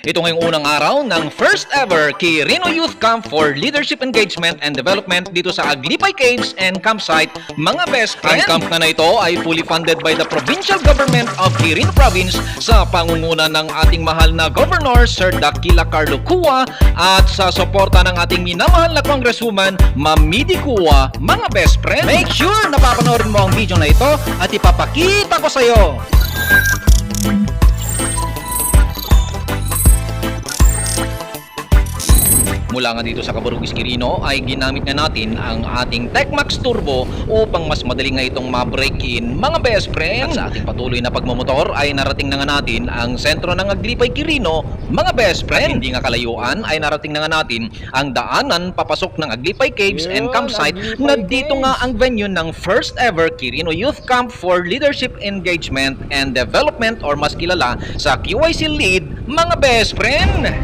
Ito ngayong unang araw ng first ever Quirino Youth Camp for Leadership Engagement and Development dito sa Aglipay Caves and Campsite, mga best friend. Ang camp na ito ay fully funded by the Provincial Government of Quirino Province sa pangunguna ng ating mahal na Governor Sir Dakila Carlo Cua at sa suporta ng ating minamahal na Congresswoman Ma'am Midi Cua, mga best friend. Make sure na papanoorin mo ang video na ito at ipapakita ko sa iyo. Mula nga dito sa Cabarugis, Quirino ay ginamit na natin ang ating Techmax Turbo upang mas madali nga itong ma-break-in, mga best friend. At sa ating patuloy na pagmumotor ay narating na nga natin ang sentro ng Aglipay, Quirino, mga best friend. At hindi nga kalayuan ay narating na nga natin ang daanan papasok ng Aglipay Caves and Campsite na dito nga ang venue ng first ever Quirino Youth Camp for Leadership Engagement and Development or mas kilala sa QIC LEAD, mga best friend.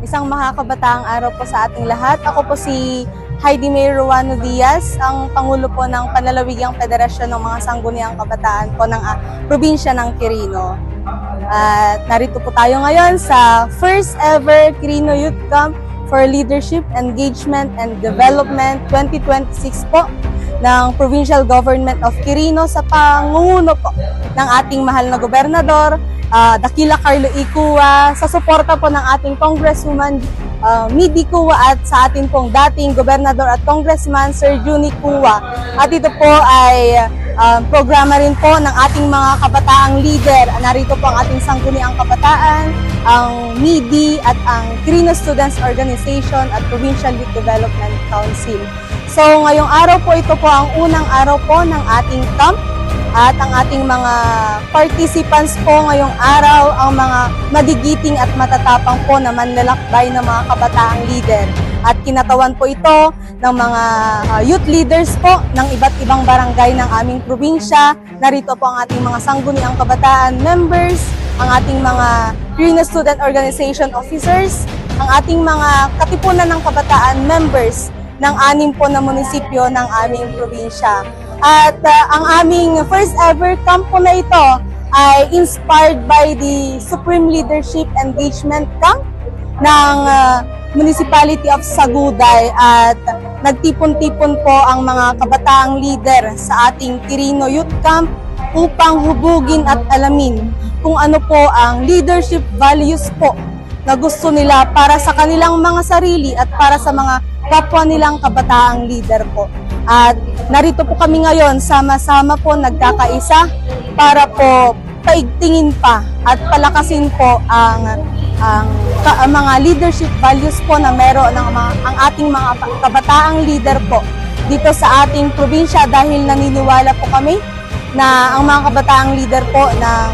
Isang makakabataang araw po sa ating lahat. Ako po si Heidi May Ruano Diaz, ang Pangulo po ng Panlalawigang Federasyon ng mga Sangguniang Kabataan po ng probinsya ng Quirino. At narito po tayo ngayon sa first ever Quirino Youth Camp for Leadership, Engagement and Development 2026 po ng Provincial Government of Quirino sa pangunguna po ng ating mahal na gobernador, Dakila Carlo Cua, sa suporta po ng ating Congresswoman Midi Cua at sa ating pong dating Gobernador at Congressman Sir Juni Cua. At ito po ay programa rin po ng ating mga kabataang leader. Narito po ang ating sangguniang kabataan, ang MIDI at ang Quirino Students Organization at Provincial Youth Development Council. So ngayong araw po, ito po ang unang araw po ng ating camp. At ang ating mga participants po ngayong araw, ang mga madigiting at matatapang po na manlalakbay ng mga kabataang leader. At kinatawan po ito ng mga youth leaders po ng iba't ibang barangay ng aming probinsya. Narito po ang ating mga sangguniang kabataan members, ang ating mga Quirino Student Organization officers, ang ating mga katipunan ng kabataan members ng 6 po na munisipyo ng aming probinsya. At ang aming first ever camp po na ito ay inspired by the Supreme Leadership Engagement Camp ng Municipality of Saguday, at nagtipon-tipon po ang mga kabataang leader sa ating Quirino Youth Camp upang hubugin at alamin kung ano po ang leadership values po na gusto nila para sa kanilang mga sarili at para sa mga kapwa nilang kabataang leader po. At narito po kami ngayon, sama-sama po nagkakaisa para po paigtingin pa at palakasin po ang mga leadership values po na meron ang ating mga kabataang leader po dito sa ating probinsya, dahil naniniwala po kami na ang mga kabataang leader po ng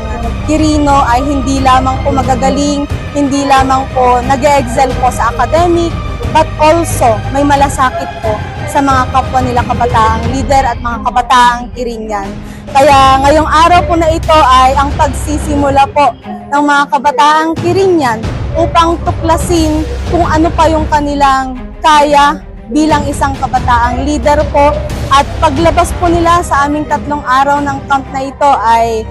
Quirino ay hindi lamang po magagaling, hindi lamang po nag-excel po sa academic, but also may malasakit po sa mga kapwa nila kabataang leader at mga kabataang Quirinian. Kaya ngayong araw po na ito ay ang pagsisimula po ng mga kabataang Quirinian upang tuklasin kung ano pa yung kanilang kaya bilang isang kabataang leader po. At paglabas po nila sa aming 3 araw ng camp na ito ay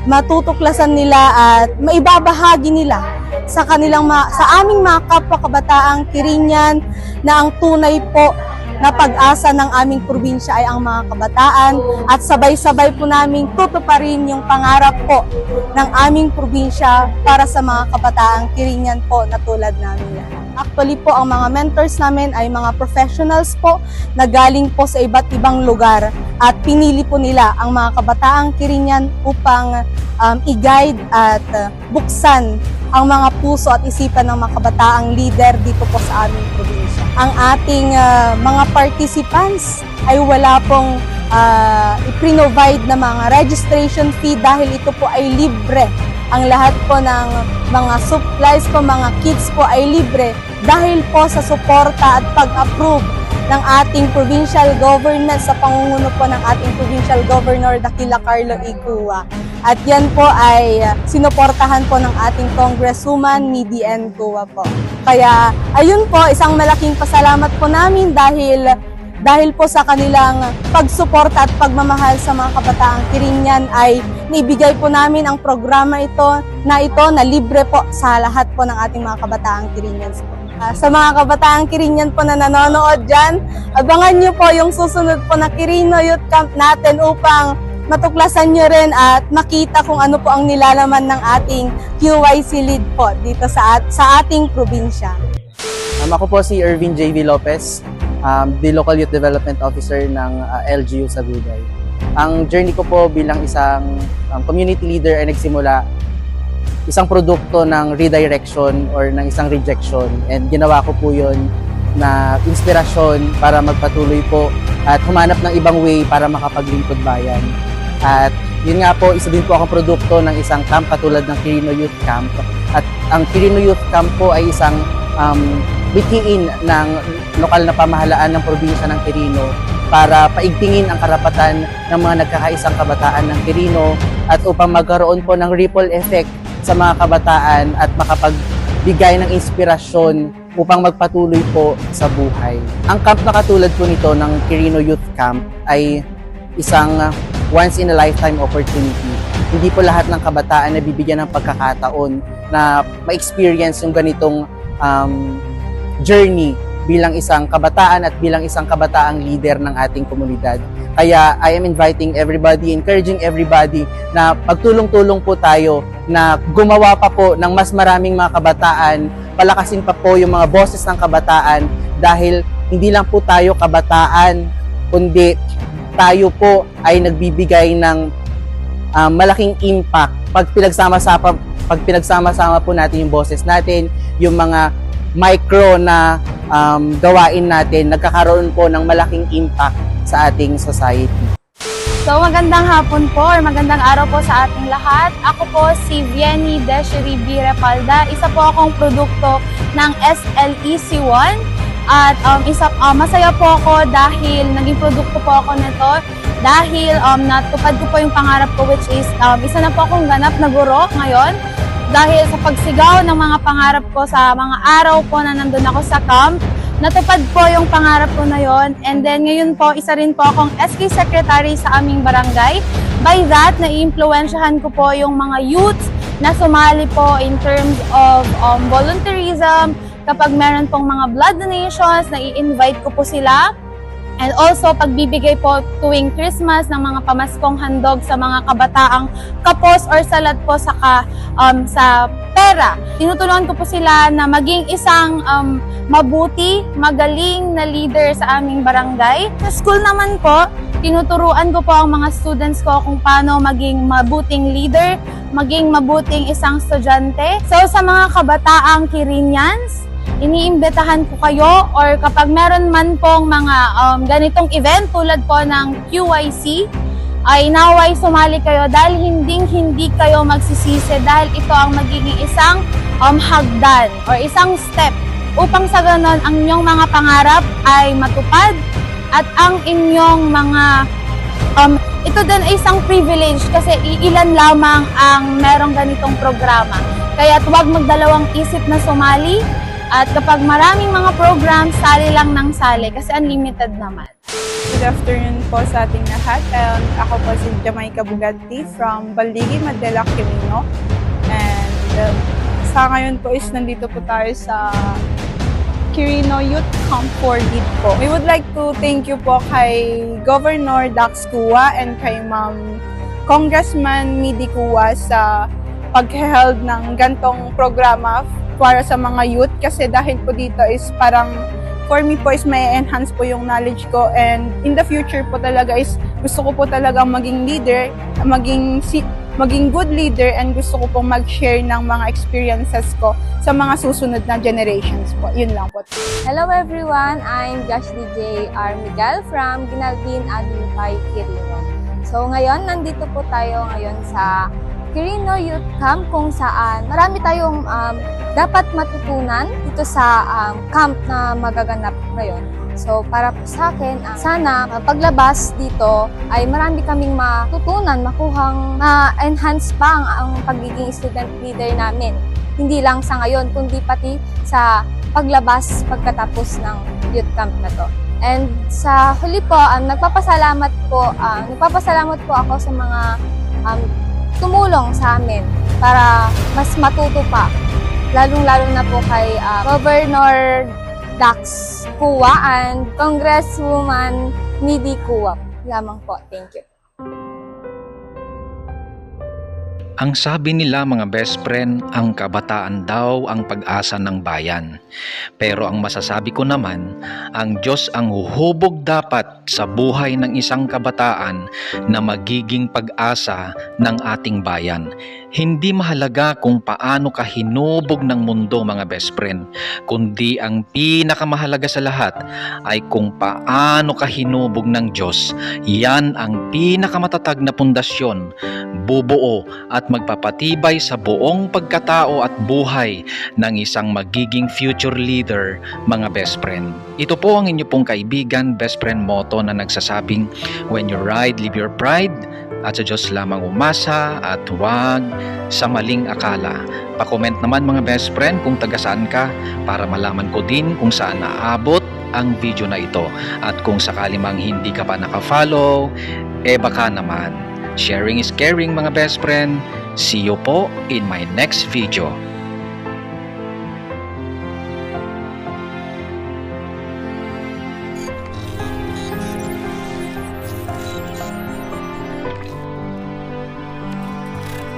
matutuklasan nila at maibabahagi nila sa aming mga kapwa kabataang Quirinian na ang tunay po na pag-asa ng aming probinsya ay ang mga kabataan, at sabay-sabay po naming tutuparin yung pangarap po ng aming probinsya para sa mga kabataang Quirinian po na tulad namin lahat. Actually po, ang mga mentors namin ay mga professionals po na galing po sa iba't ibang lugar, at pinili po nila ang mga kabataang Quirinian upang i-guide at buksan ang mga puso at isipan ng mga kabataang leader dito po sa aming probinsya. Ang ating mga participants ay wala pong i-provide na mga registration fee dahil ito po ay libre. Ang lahat po ng mga supplies po, mga kits po ay libre dahil po sa suporta at pag-approve ng ating provincial government sa pangunguna po ng ating provincial governor Dakila Carlo Icua. At yan po ay sinuportahan po ng ating Congresswoman Midi N. Cua po. Kaya ayun po, isang malaking pasalamat po namin dahil po sa kanilang pagsuporta at pagmamahal sa mga kabataang Quirinian ay naibigay po namin ang programa ito na libre po sa lahat po ng ating mga kabataang Quirinians po. Sa mga kabataang Quirinian po na nanonood dyan, abangan nyo po yung susunod po na Quirino Youth Camp natin upang matuklasan nyo rin at makita kung ano po ang nilalaman ng ating QYC lead po dito sa ating probinsya. Ako po si Ervin J.V. Lopez, the Local Youth Development Officer ng LGU Sagugay. Ang journey ko po bilang isang community leader ay nagsimula isang produkto ng redirection or ng isang rejection, and ginawa ko po yun na inspirasyon para magpatuloy po at humanap ng ibang way para makapaglingkod bayan. At yun nga po, isa din po akong produkto ng isang camp katulad ng Quirino Youth Camp. At ang Quirino Youth Camp po ay isang bitiin ng lokal na pamahalaan ng probinsya ng Quirino para paigtingin ang karapatan ng mga nagkakaisang kabataan ng Quirino at upang magkaroon po ng ripple effect sa mga kabataan at makapagbigay ng inspirasyon upang magpatuloy po sa buhay. Ang camp na katulad po nito ng Quirino Youth Camp ay isang once in a lifetime opportunity. Hindi po lahat ng kabataan na bibigyan ng pagkakataon na ma-experience yung ganitong journey bilang isang kabataan at bilang isang kabataang leader ng ating komunidad. Kaya I am inviting everybody, encouraging everybody na pagtulong-tulong po tayo na gumawa pa po ng mas maraming mga kabataan, palakasin pa po yung mga boses ng kabataan dahil hindi lang po tayo kabataan, kundi tayo po ay nagbibigay ng malaking impact pag pinagsama-sama po natin yung boses natin, yung mga micro na gawain natin, nagkakaroon po ng malaking impact sa ating society. So magandang hapon po or magandang araw po sa ating lahat. Ako po si Vienny Deshery B. Repalda. Isa po akong produkto ng SLEC1. At masaya po ako dahil naging produkto po ako nito. Dahil natupad ko po yung pangarap ko, which is isa na po akong ganap na guro ngayon. Dahil sa pagsigaw ng mga pangarap ko sa mga araw po na nandun ako sa camp, natupad po yung pangarap ko na yon. And then ngayon po, isa rin po akong SK Secretary sa aming barangay. By that, nai-impluwensyahan ko po yung mga youths na sumali po in terms of volunteerism. Kapag meron pong mga blood donations, nai-invite ko po sila. And also, pagbibigay po tuwing Christmas ng mga pamaskong handog sa mga kabataang kapos or salat po sa pera. Tinutulungan ko po sila na maging isang mabuti, magaling na leader sa aming barangay. Sa school naman po, tinuturuan ko po ang mga students ko kung paano maging mabuting leader, maging mabuting isang estudyante. So sa mga kabataang Quirinians, iniimbitahan ko kayo or kapag meron man pong mga ganitong event tulad po ng QYC, ay naway sumali kayo dahil hindi kayo magsisisi dahil ito ang magiging isang hagdan or isang step upang sa ganon ang inyong mga pangarap ay matupad at ang inyong mga ito din ay isang privilege kasi iilan lamang ang merong ganitong programa. Kaya huwag magdalawang isip na sumali. At kapag maraming mga programs, sali lang ng sali kasi unlimited naman. Good afternoon po sa ating lahat. Ako po si Jamaica Bugatti from Baldigi, Mandela, Quirino. And sa ngayon po is nandito po tayo sa Quirino Youth Camp for Lead po. We would like to thank you po kay Governor Dax Cua and kay Ma'am Congressman Midi Cua sa pag-held ng gantong programa para sa mga youth kasi dahil po dito is parang for me po is may enhance po yung knowledge ko and in the future po talaga is gusto ko po talagang maging leader, maging maging good leader and gusto ko pong mag-share ng mga experiences ko sa mga susunod na generations po. Yun lang po. Hello everyone, I'm Josh DJ R. Miguel from Ginaldin Aglipay, Quirino. So ngayon, nandito po tayo ngayon sa Quirino Youth Camp kung saan marami tayong dapat matutunan dito sa camp na magaganap ngayon. So para po sa akin, sana paglabas dito ay marami kaming matutunan, makuhang ma-enhance pa ang pagiging student leader namin. Hindi lang sa ngayon, kundi pati sa paglabas pagkatapos ng youth camp na to. And sa huli po, nagpapasalamat po ako sa mga tumulong sa amin para mas matuto pa. Lalong-lalo na po kay Governor Dax Kua and Congresswoman Midi Kua. Lamang po. Thank you. Ang sabi nila mga best friend, ang kabataan daw ang pag-asa ng bayan. Pero ang masasabi ko naman, ang Diyos ang huhubog dapat sa buhay ng isang kabataan na magiging pag-asa ng ating bayan. Hindi mahalaga kung paano ka hinubog ng mundo mga best friend, kundi ang pinakamahalaga sa lahat ay kung paano ka hinubog ng Diyos. Yan ang pinakamatatag na pundasyon, bubuo at magpapatibay sa buong pagkatao at buhay ng isang magiging future leader, mga best friend. Ito po ang inyo pong kaibigan, best friend motto na nagsasabing, when you ride, leave your pride, at sa Diyos lamang umasa at huwag sa maling akala. Pa-comment naman mga best friend kung taga saan ka para malaman ko din kung saan naabot ang video na ito. At kung sakali mang hindi ka pa naka-follow, baka naman. Sharing is caring mga best friend. See you po in my next video.